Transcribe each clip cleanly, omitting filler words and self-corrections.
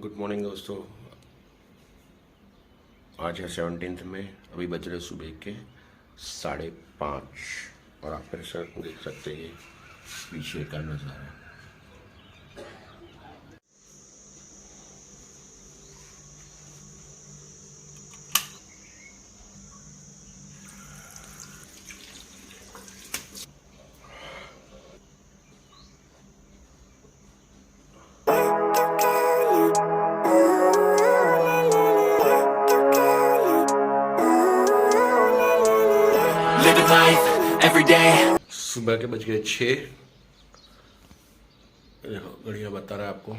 Good morning दोस्तों। आज है 17 में। अभी बज रहे सुबह के 5:30 और आप मेरे साथ देख सकते हैं पीछे का नज़ारा। सुबह के बज गए 6। घड़ियाँ बता रहा है आपको।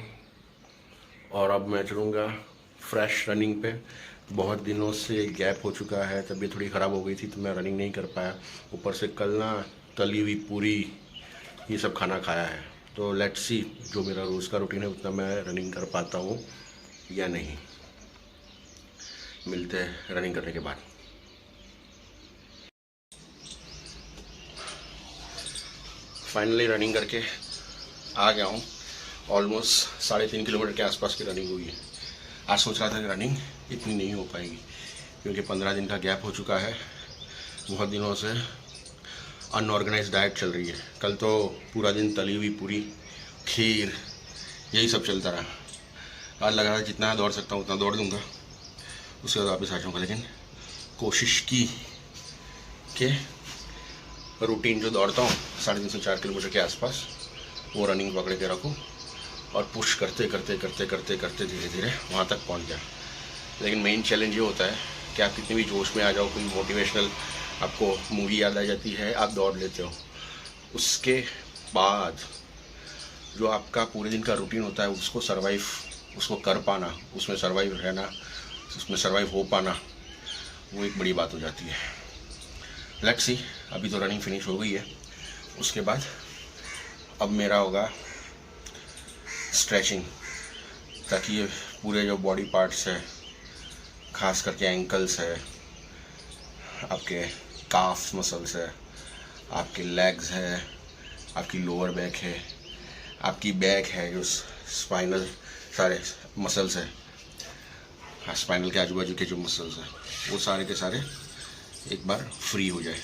और अब मैं चलूँगा फ्रेश रनिंग पे। बहुत दिनों से गैप हो चुका है, तबीयत थोड़ी ख़राब हो गई थी तो मैं रनिंग नहीं कर पाया। ऊपर से कल ना तली हुई पूरी ये सब खाना खाया है। तो लेट्स सी जो मेरा रोज़ का रूटीन है उतना मैं रनिंग कर पाता हूँ या नहीं। मिलते हैं रनिंग करने के बाद। फाइनली रनिंग करके आ गया हूँ। ऑलमोस्ट 3.5 किलोमीटर के आसपास की रनिंग हुई है। आज सोच रहा था कि रनिंग इतनी नहीं हो पाएगी क्योंकि 15 दिन का गैप हो चुका है। बहुत दिनों से अनऑर्गेनाइज डाइट चल रही है। कल तो पूरा दिन तली हुई पूरी, खीर, यही सब चलता रहा। आज लग रहा है जितना दौड़ सकता हूँ उतना दौड़ दूँगा, उसके बाद वापस आ जाऊँगा। लेकिन कोशिश की कि रूटीन जो दौड़ता हूँ 3.5 से 4 किलोमीटर के आसपास वो रनिंग पकड़ के रखूँ और पुश करते करते करते करते करते धीरे धीरे वहाँ तक पहुँच जाए। लेकिन मेन चैलेंज ये होता है कि आप कितने भी जोश में आ जाओ, कोई मोटिवेशनल आपको मूवी याद आ जाती है, आप दौड़ लेते हो। उसके बाद जो आपका पूरे दिन का रूटीन होता है उसको कर पाना, उसमें सर्वाइव रहना, उसमें सर्वाइव हो पाना, वो एक बड़ी बात हो जाती है। Let's see. अभी तो रनिंग फिनिश हो गई है। उसके बाद अब मेरा होगा स्ट्रेचिंग, ताकि ये पूरे जो बॉडी पार्ट्स है, खास करके एंकल्स है, आपके काफ मसल्स है, आपके लेग्स है, आपकी लोअर बैक है, आपकी बैक है, जो स्पाइनल सारे मसल्स है, हाँ स्पाइनल के आजू बाजू के जो मसल्स हैं वो सारे के सारे एक बार फ्री हो जाए।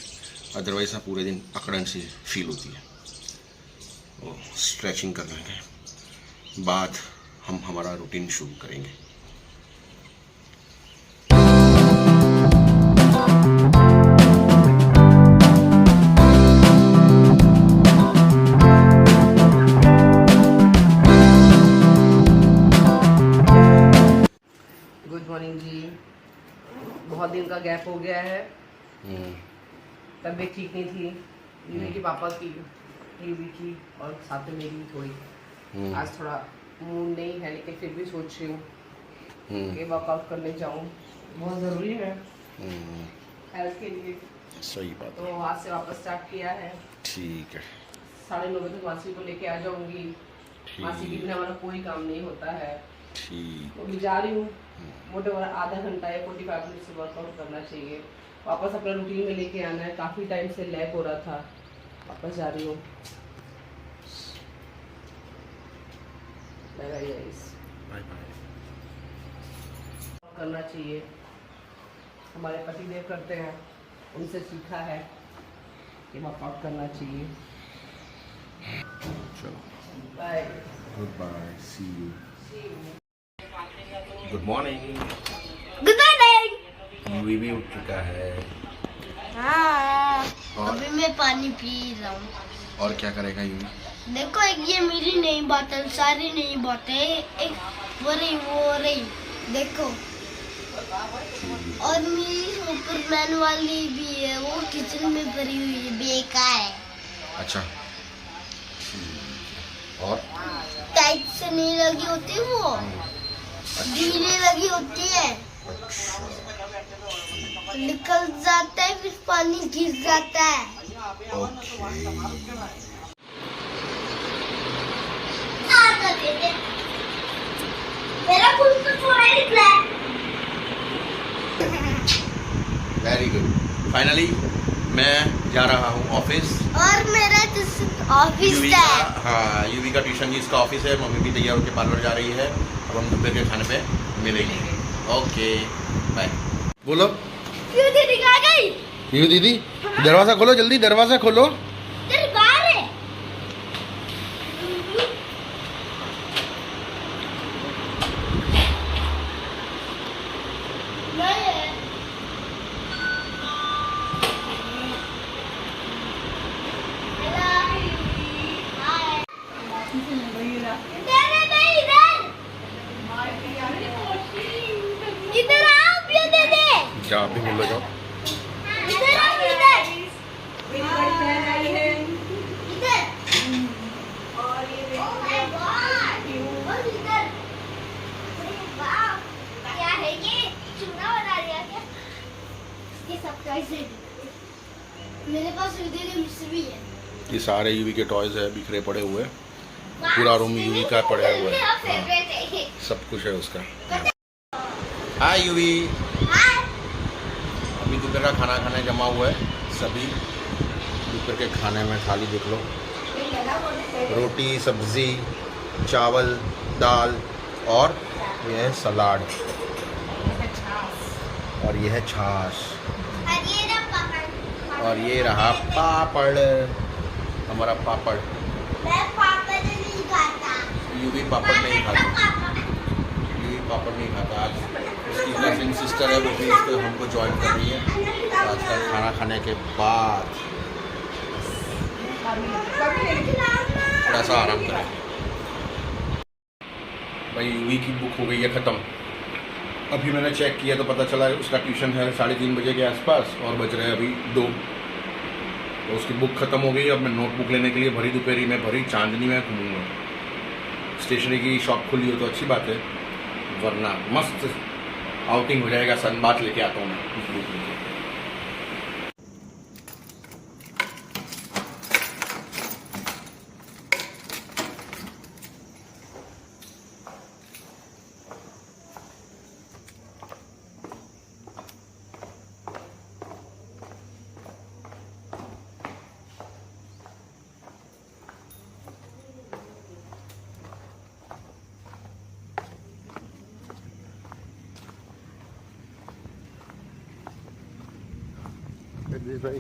अदरवाइज ना पूरे दिन अकड़न सी फील होती है। वो स्ट्रेचिंग करने के बाद हम हमारा रूटीन शुरू करेंगे। गुड मॉर्निंग जी। बहुत दिन का गैप हो गया है। तबीयत ठीक नहीं थी, मेरी पापा की भी थी और साथ में मेरी थोड़ी। आज थोड़ा मूड नहीं है, लेकिन फिर भी सोच रही हूँ कि वर्कआउट करने जाऊँ, बहुत ज़रूरी है हेल्थ के लिए। सही बात। तो आज से वापस स्टार्ट किया है। ठीक है। 9:30 बजे तक मासी को लेके आ जाऊँगी। मासी के बिना हमारा कोई काम नहीं होता है। ठीक। तो भी जा रही हूँ। मोटे मोटे आधा घंटा या 45 मिनट से वर्कआउट करना चाहिए। वापस अपना रूटीन में लेके आना है। काफ़ी टाइम से लैग हो रहा था, वापस जा रही हूँ। Bye bye. करना चाहिए, हमारे पतिदेव करते हैं, उनसे सीखा है कि वर्कआउट करना चाहिए। चलो bye. Good bye, see you. Good morning. Good morning. Yuvi भी उठ चुका है। हाँ, और? अभी मैं पानी पी रहा हूँ। और क्या करेगा यूवी? देखो, एक ये मेरी नई बोतल, सारी नई बोतल, एक वो रही देखो। और मेरी सुपरमैन वाली भी है, वो किचन में भरी हुई है, बेकार है। अच्छा। और टाइट से नहीं लगी होती वो, ढीले लगी होती है। निकल जाता है, फिर पानी गिर जाता है। मेरा फूल तो थोड़ा ही निकला है। Very good. फाइनली मैं जा रहा हूँ ऑफिस। और मेरा ऑफिस यूवी है। का, हाँ यूवी का ट्यूशन जी इसका ऑफिस है। मम्मी भी तैयार होकर पार्लर जा रही है। अब हम दोपहर के खाने पे मिलेंगे। Okay bye. बोलो क्यों दीदी आ गई? यू दीदी, दरवाजा खोलो जल्दी, दरवाजा खोलो। तेरे बाहर है। नहीं है। इधर आओ पिया दे दे। जहाँ भी मिल जाओ। इधर आओ इधर। इधर। Oh my God! और इधर। वाह, क्या है ये? चूना बना दिया क्या? ये सब टॉयज है। मेरे पास उधर मिक्सर भी है। ये सारे यूवी के टॉयज है बिखरे पड़े हुए। पूरा रूम यूवी का पड़ा हुआ है। हाँ, सब कुछ है उसका। हाय यूवी। अभी दोपहर का खाना खाने जमा हुआ है सभी। दोपहर के खाने में थाली देख लो, रोटी सब्जी चावल दाल और यह है सलाद और यह है छाछ और ये रहा पापड़, हमारा पापड़। मैं पापड़ नहीं खाता। यूवी पापड़ नहीं खाता, यूवी पापड़ नहीं खाता। आज उसकी कजिन सिस्टर है वो भी इसको हमको ज्वाइन कर रही है। तो आज का खाना खाने के बाद थोड़ा सा आराम करें। भाई यूवी की बुक हो गई है ख़त्म। अभी मैंने चेक किया तो पता चला उसका ट्यूशन है 3:30 बजे के आसपास और बज रहे हैं अभी 2। तो उसकी बुक ख़त्म हो गई। अब मैं नोटबुक लेने के लिए भरी दोपहरी में भरी चांदनी में घूमूंगा। स्टेशनरी की शॉप खुली हो तो अच्छी बात है, वरना मस्त आउटिंग हो जाएगा। सनबाथ लेके आता हूँ मैं उस बुक लेके। भाई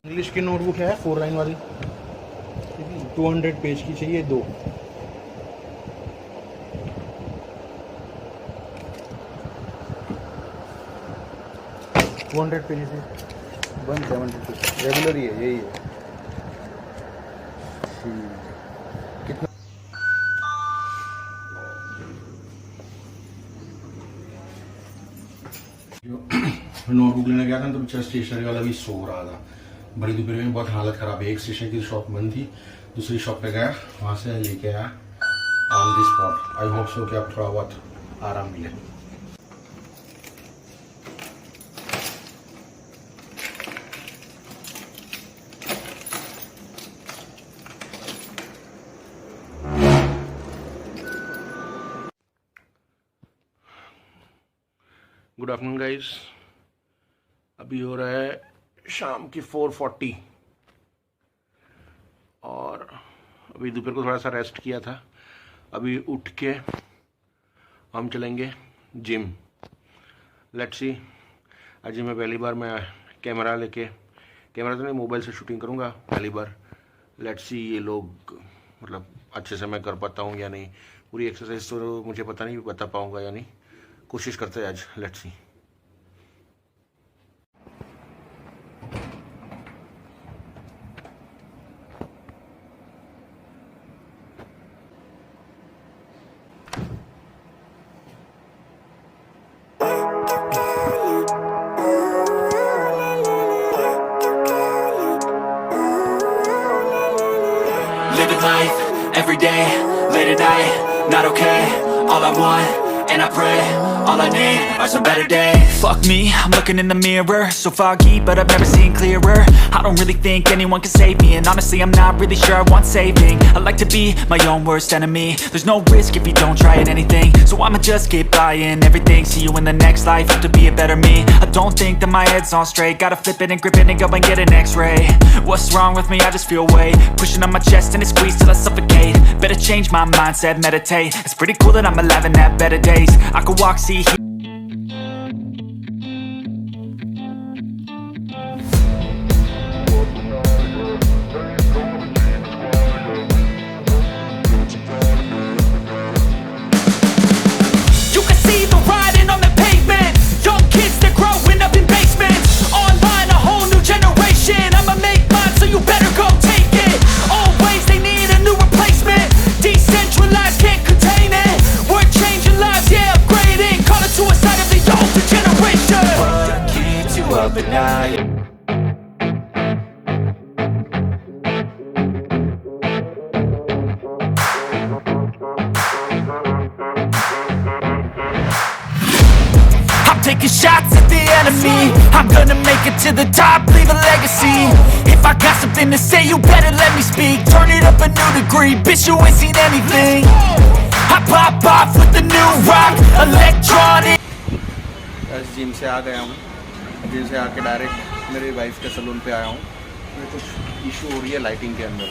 इंग्लिश की नोटबुक है 4 लाइन वाली, 200 पेज की चाहिए 2। पेजेस है 170 रेगुलर ही है, यही है। कितना नोटबुक लेने गया था तो पीछे स्टेशनरी वाला भी सो रहा था। बड़ी दोपहर में बहुत हालत ख़राब है। एक स्टेशन की शॉप बंद थी, दूसरी शॉप पे गया, वहाँ से लेके आया on the spot. I hope so कि आप थोड़ा बहुत आराम मिले। Good afternoon guys. अभी हो रहा है शाम की 4:40 और अभी दोपहर को थोड़ा सा रेस्ट किया था। अभी उठ के हम चलेंगे जिम। लेट्स सी, आज मैं पहली बार मैं कैमरा तो नहीं, मोबाइल से शूटिंग करूँगा पहली बार। लेट्स सी ये लोग मतलब अच्छे से मैं कर पाता हूँ या नहीं। पूरी एक्सरसाइज तो मुझे पता नहीं बता पाऊँगा या नहीं, कोशिश करते हैं आज। Let's see. Living life, every day, late at night, not okay. All I want, and I pray, all I need are some better days. Fuck me, I'm looking in the mirror, so foggy, but I've never seen clearer. I don't don't really think anyone can save me, and honestly I'm not really sure I want saving. I like to be my own worst enemy. There's no risk if you don't try at anything, so I'ma just keep buying everything. See you in the next life, have to be a better me. I don't think that my head's on straight, gotta flip it and grip it and go and get an x-ray. What's wrong with me? I just feel weight pushing on my chest and it squeezes till I suffocate. Better change my mindset, meditate. It's pretty cool that I'm alive and have better days. I could walk, see, hear. Taking shots at the enemy, I'm gonna make it to the top, leave a legacy. If I got something to say, you better let me speak. Turn it up a new degree, bitch, you ain't seen anything. I pop off with the new rock, electronic. बस gym से आ गया हूँ, gym से आके direct मेरी wife के salon पे आया हूँ। मुझे कुछ इशू हो रही है लाइटिंग के अंदर,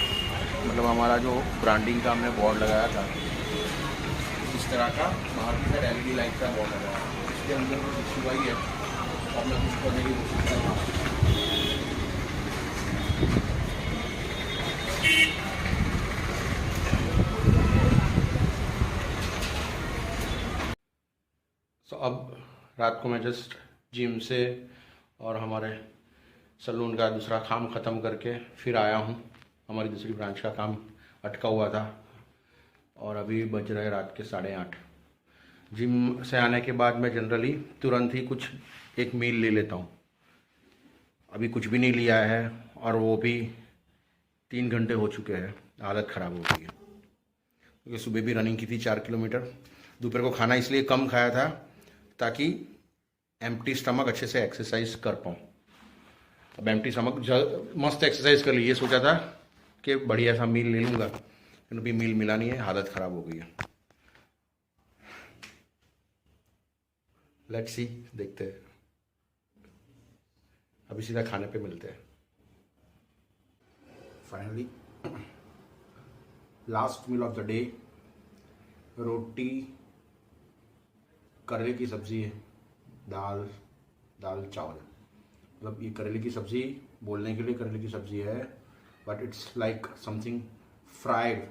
मतलब हमारा जो ब्रांडिंग का हमने बोर्ड लगाया था इस तरह का, बाहर की साइड LED लाइट का बोर्ड लगाया है, इसके अंदर कुछ इशू आई है और मैं कुछ करने की कोशिश कर रहा हूँ। तो अब रात को मैं जस्ट जिम से और हमारे सलून का दूसरा काम ख़त्म करके फिर आया हूँ। हमारी दूसरी ब्रांच का काम अटका हुआ था और अभी बज रहे रात के 8:30। जिम से आने के बाद मैं जनरली तुरंत ही कुछ एक मील ले लेता हूँ। अभी कुछ भी नहीं लिया है और वो भी 3 घंटे हो चुके हैं, हालत ख़राब हो गई है क्योंकि सुबह भी रनिंग की थी 4 किलोमीटर। दोपहर को खाना इसलिए कम खाया था ताकि एम्प्टी स्टमक अच्छे से एक्सरसाइज कर पाऊँ। अब एम्प्टी स्टमक मस्त एक्सरसाइज कर ली, ये सोचा था कि बढ़िया सा मील ले लूँगा, लेकिन अभी मील मिला नहीं है, हालत ख़राब हो गई है। लेट्स सी, देखते हैं, अभी सीधा खाने पे मिलते हैं। Finally last meal of the day, रोटी, करेले की सब्ज़ी है, दाल चावल। मतलब ये करेले की सब्ज़ी बोलने के लिए करेले की सब्ज़ी है, but it's like something fried,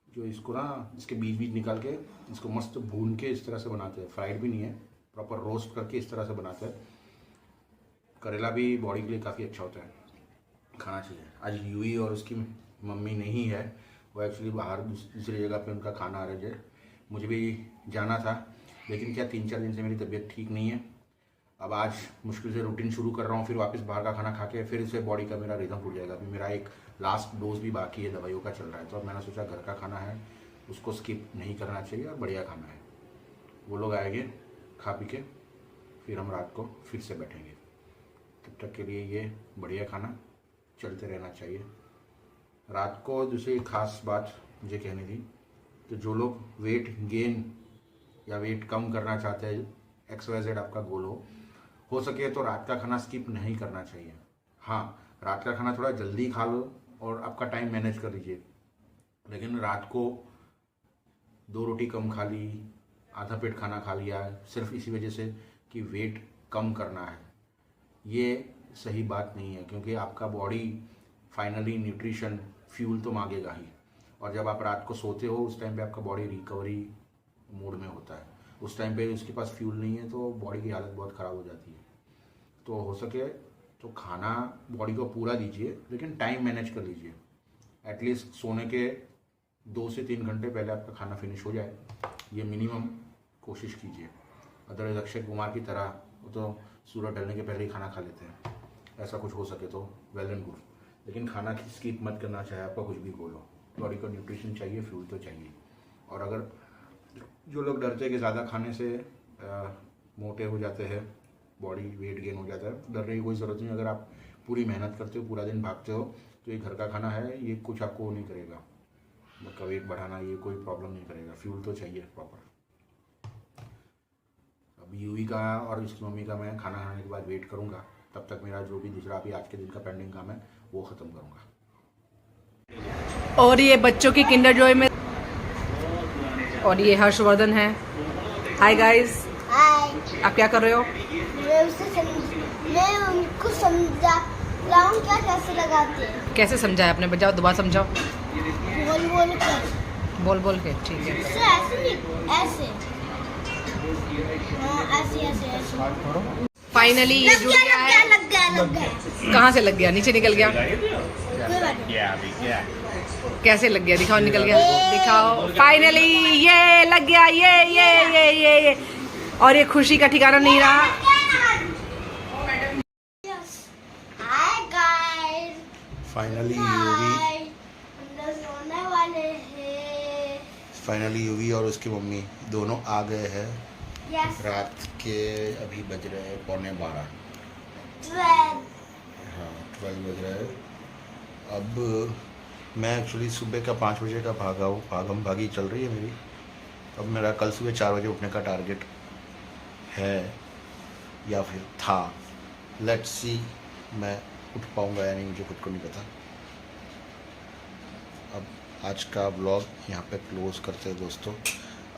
जो इसको ना इसके बीज निकाल के इसको मस्त भून के इस तरह से बनाते हैं। फ्राइड भी नहीं है, प्रॉपर रोस्ट करके इस तरह से बनाते हैं। करेला भी बॉडी के लिए काफ़ी अच्छा होता है, खाना चाहिए। आज यूई और उसकी मम्मी नहीं है, वो एक्चुअली बाहर दूसरी जगह पे उनका खाना अरेंज है। मुझे भी जाना था, लेकिन क्या 3-4 दिन से मेरी तबीयत ठीक नहीं है। अब आज मुश्किल से रूटीन शुरू कर रहा हूँ, फिर वापस बाहर का खाना खा के फिर से बॉडी का मेरा रिदम टूट जाएगा। अभी मेरा एक लास्ट डोज भी बाकी है, दवाइयों का चल रहा है, तो अब मैंने सोचा घर का खाना है उसको स्किप नहीं करना चाहिए और बढ़िया खाना है। वो लोग आएंगे खा पी के, फिर हम रात को फिर से बैठेंगे। तब तक के लिए ये बढ़िया खाना चलते रहना चाहिए। रात को दूसरी खास बात मुझे कहनी थी, तो जो लोग वेट गेन या वेट कम करना चाहते हैं, XYZ आपका गोल हो सके तो रात का खाना स्किप नहीं करना चाहिए। हाँ, रात का खाना थोड़ा जल्दी खा लो और आपका टाइम मैनेज कर लीजिए, लेकिन रात को 2 रोटी कम खा ली, आधा पेट खाना खा लिया सिर्फ इसी वजह से कि वेट कम करना है, ये सही बात नहीं है। क्योंकि आपका बॉडी फाइनली न्यूट्रिशन फ्यूल तो मांगेगा ही, और जब आप रात को सोते हो उस टाइम पे आपका बॉडी रिकवरी मोड में होता है। उस टाइम पे उसके पास फ्यूल नहीं है तो बॉडी की हालत बहुत ख़राब हो जाती है। तो हो सके तो खाना बॉडी को पूरा दीजिए, लेकिन टाइम मैनेज कर लीजिए। एटलीस्ट सोने के 2 से 3 घंटे पहले आपका खाना फिनिश हो जाए, ये मिनिमम कोशिश कीजिए। अदरवाइज अक्षय कुमार की तरह वो तो सूरज ढलने के पहले ही खाना खा लेते हैं। ऐसा कुछ हो सके तो वेल एंड गुड, लेकिन खाना की स्किप मत करना, चाहे आपका कुछ भी गोल हो। बॉडी को न्यूट्रिशन चाहिए, फ्यूल तो चाहिए। और अगर जो लोग डरते हैं कि ज़्यादा खाने से मोटे हो जाते हैं, बॉडी वेट गेन हो जाता है, डरने की कोई ज़रूरत नहीं। अगर आप पूरी मेहनत करते हो, पूरा दिन भागते हो, तो ये घर का खाना है, ये कुछ आपको नहीं करेगा, मतलब वेट बढ़ाना ये कोई प्रॉब्लम नहीं करेगा। फ्यूल तो चाहिए प्रॉपर। अब यूवी का और इसकी मम्मी का मैं खाना खाने के बाद वेट करूँगा, तब तक मेरा जो भी दूसरा अभी आज के दिन का पेंडिंग काम है वो ख़त्म करूँगा। और ये बच्चों की किंडर जॉय में, और ये हर्षवर्धन है। हाय गाइस, हाय, आप क्या कर रहे हो? मैं उनको समझा रहा हूँ क्या कैसे लगाते हैं, कैसे समझाया आपने? बजाओ, दोबारा समझाओ। बोल बोल कर, बोल बोल के, ठीक है। ऐसे ऐसे नहीं, ऐसे, हाँ ऐसे ऐसे ऐसे। फाइनली ये जुड़ गया है। लग गया। कहाँ से लग गया? नीचे निकल गया? कोई बात नहीं। कैसे लग गया? दिखाओ, निकल गया, दिखाओ। फाइनली ये लग गया, ये। और ये खुशी का ठिकाना नहीं रहा। हाय गाइस, फाइनली अंदर सोने वाले हैं। यूवी और उसकी मम्मी दोनों आ गए हैं। यस, रात के अभी बज रहे हैं 11:15। 12। हाँ 12 बज रहे हैं। अब मैं एक्चुअली सुबह का 5 बजे का भागम भागी चल रही है मेरी। अब मेरा कल सुबह 4 बजे उठने का टारगेट है या फिर था। लेट्स सी मैं उठ पाऊँगा या नहीं, मुझे खुद को नहीं पता। अब आज का व्लॉग यहाँ पे क्लोज करते हैं दोस्तों।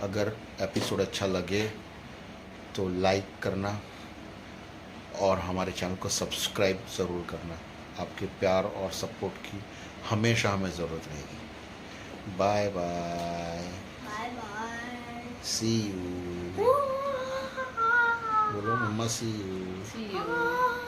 अगर एपिसोड अच्छा लगे तो लाइक करना और हमारे चैनल को सब्सक्राइब ज़रूर करना। आपके प्यार और सपोर्ट की हमेशा हमें ज़रूरत रहेगी। Bye bye, bye bye, see you. बोलो मम्मा सी यू। See you.